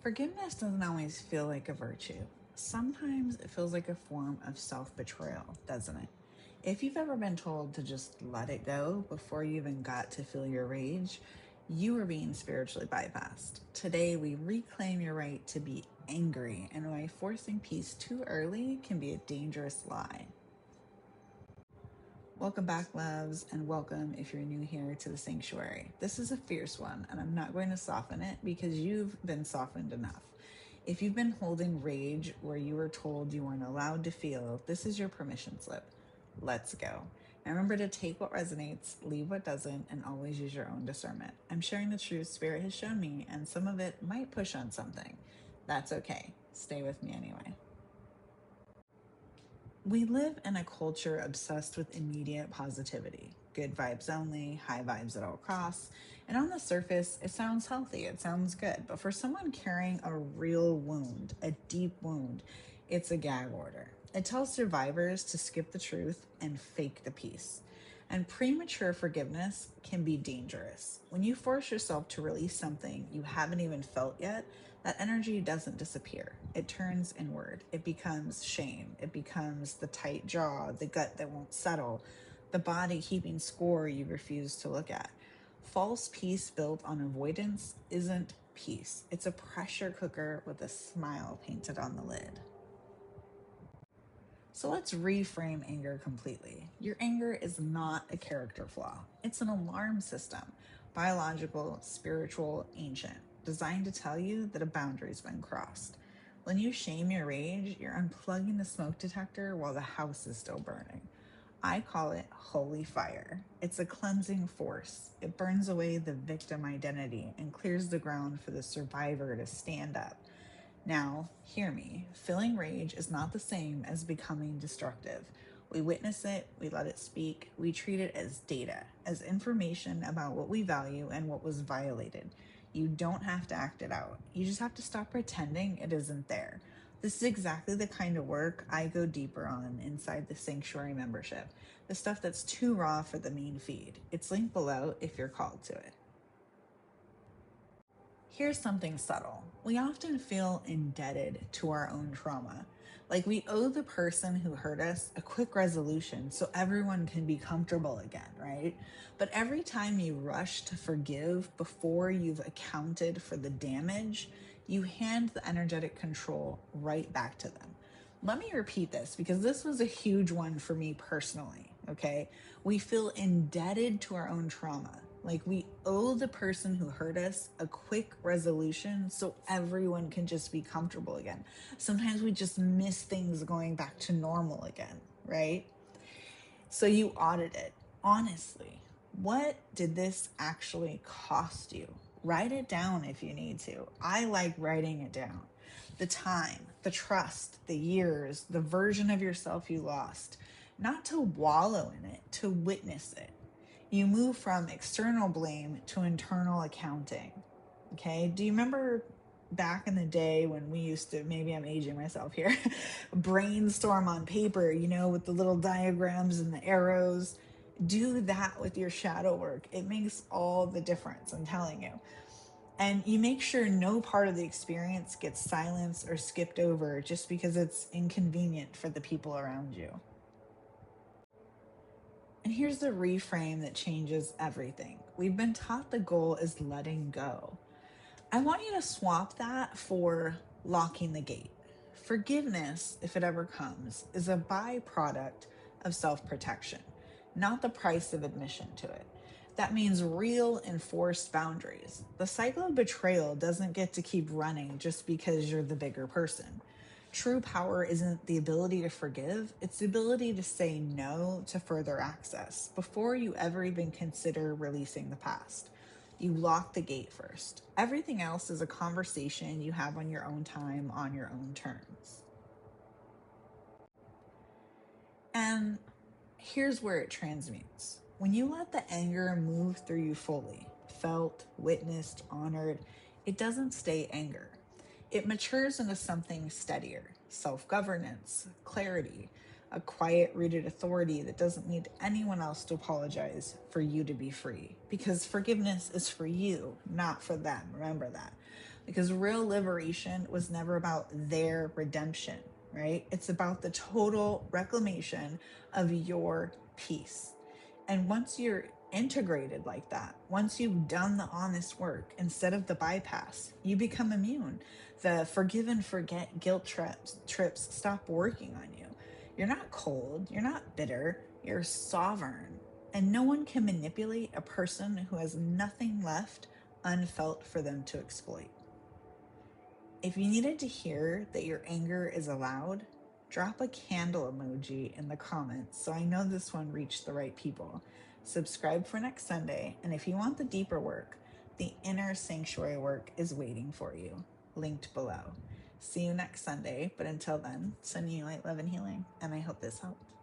Forgiveness doesn't always feel like a virtue. Sometimes it feels like a form of self betrayal, doesn't it? If you've ever been told to just let it go before you even got to feel your rage, you are being spiritually bypassed. Today, we reclaim your right to be angry and why forcing peace too early can be a dangerous lie. Welcome back, loves, and welcome if you're new here to the sanctuary. This is a fierce one, and I'm not going to soften it because you've been softened enough. If you've been holding rage where you were told you weren't allowed to feel, this is your permission slip. Let's go. And remember to take what resonates, leave what doesn't, and always use your own discernment. I'm sharing the truth Spirit has shown me, and some of it might push on something. That's okay. Stay with me anyway. We live in a culture obsessed with immediate positivity, good vibes only, high vibes at all costs. And on the surface, it sounds healthy, it sounds good. But for someone carrying a real wound, a deep wound, it's a gag order. It tells survivors to skip the truth and fake the peace. And premature forgiveness can be dangerous. When you force yourself to release something you haven't even felt yet, that energy doesn't disappear. It turns inward. It becomes shame. It becomes the tight jaw, the gut that won't settle, the body keeping score you refuse to look at. False peace built on avoidance isn't peace. It's a pressure cooker with a smile painted on the lid. So let's reframe anger completely. Your anger is not a character flaw. It's an alarm system, biological, spiritual, ancient, designed to tell you that a boundary's been crossed. When you shame your rage, you're unplugging the smoke detector while the house is still burning. I call it holy fire. It's a cleansing force. It burns away the victim identity and clears the ground for the survivor to stand up. Now, hear me. Feeling rage is not the same as becoming destructive. We witness it, we let it speak, we treat it as data, as information about what we value and what was violated. You don't have to act it out. You just have to stop pretending it isn't there. This is exactly the kind of work I go deeper on inside the Sanctuary membership. The stuff that's too raw for the main feed. It's linked below if you're called to it. Here's something subtle. We often feel indebted to our own trauma. Like we owe the person who hurt us a quick resolution so everyone can be comfortable again, right? But every time you rush to forgive before you've accounted for the damage, you hand the energetic control right back to them. Let me repeat this because this was a huge one for me personally, okay? We feel indebted to our own trauma. Like we owe the person who hurt us a quick resolution so everyone can just be comfortable again. Sometimes we just miss things going back to normal again, right? So you audit it. Honestly, what did this actually cost you? Write it down if you need to. I like writing it down. The time, the trust, the years, the version of yourself you lost. Not to wallow in it, to witness it. You move from external blame to internal accounting. Okay. Do you remember back in the day when we used to, maybe I'm aging myself here, brainstorm on paper, with the little diagrams and the arrows? Do that with your shadow work. It makes all the difference, I'm telling you. And you make sure no part of the experience gets silenced or skipped over just because it's inconvenient for the people around you. And here's the reframe that changes everything. We've been taught the goal is letting go. I want you to swap that for locking the gate. Forgiveness, if it ever comes, is a byproduct of self-protection, not the price of admission to it. That means real enforced boundaries. The cycle of betrayal doesn't get to keep running just because you're the bigger person. True power isn't the ability to forgive, it's the ability to say no to further access before you ever even consider releasing the past. You lock the gate first. Everything else is a conversation you have on your own time, on your own terms. And here's where it transmutes. When you let the anger move through you fully, felt, witnessed, honored, it doesn't stay anger. It matures into something steadier, self-governance, clarity, a quiet rooted authority that doesn't need anyone else to apologize for you to be free. Because forgiveness is for you, not for them. Remember that. because real liberation was never about their redemption, right? It's about the total reclamation of your peace. And once you're integrated like that, once you've done the honest work instead of the bypass, you become immune. The forgive and forget guilt trips stop working on you. You're not cold, you're not bitter, you're sovereign. And no one can manipulate a person who has nothing left unfelt for them to exploit. If you needed to hear that your anger is allowed, drop a candle emoji in the comments so I know this one reached the right people. Subscribe for next Sunday, and if you want the deeper work, the inner sanctuary work is waiting for you, linked below. See you next Sunday, but until then, sending you light, love, and healing, and I hope this helped.